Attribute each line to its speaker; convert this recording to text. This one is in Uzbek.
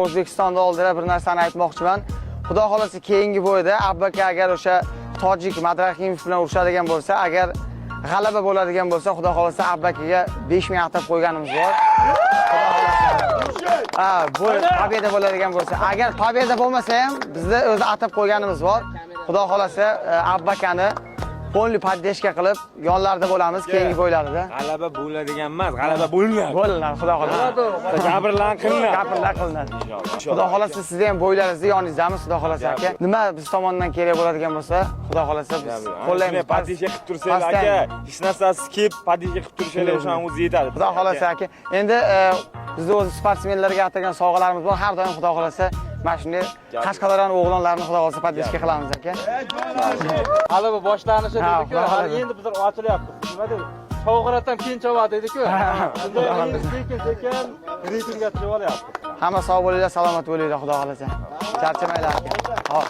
Speaker 1: O'zbekistonda oldida bir narsani aytmoqchiman. Xudo xolasa keyingi bo'yda Abbaka agar o'sha tojik Madrahimov bilan urushadigan bo'lsa, agar g'alaba bo'ladigan bo'lsa, xudo xolasa Abbakaga 5000 atab qo'yganimiz bor. Bu pobeda bo'ladigan bo'lsa, agar pobeda bo'lmasa ham bizda o'zi atab qo'yganimiz bor. Xudo xolasa Abbakani qo'lli paddeshka qilib yonlarda bo'lamiz keyingi bo'ylarida.
Speaker 2: G'alaba bo'ladigan emas, g'alaba bo'linadi.
Speaker 1: Bo'linadi, xudo xolasa.
Speaker 2: Jabrlan qilinadi.
Speaker 1: Gapirlar qilinadi. Xudo xolasa sizni ham bo'ylaringizni yoningizdamiz, xudo xolasa aka. Nima biz tomondan kerak bo'ladigan bo'lsa, xudo xolasa biz qo'llaymiz.
Speaker 2: Paddeshka qilib tursangiz aka, hech narsasiz kelib paddeshka qilib turishingiz o'shan o'zi yetadi.
Speaker 1: Xudo xolasa aka. Endi bizning o'z sportsmenlarga atagan sovg'alarimiz bor. Har doim xudo xolasa mana shunday Qashqadaryo o'g'lonlarini xudo xolasa paddeshka qilamiz aka.
Speaker 3: Hali bu boshlanishi dedi-ku, hali endi bizlar ochilyapmiz. Nima dedi? Sovg'aratdan keyin chavadi dedi-ku. Shunda endi sekin reytingga chiqib olyapti.
Speaker 1: Hamma sog' bo'linglar, salomat bo'linglar, xudo xolasa. Charchamanglar aka. Hop.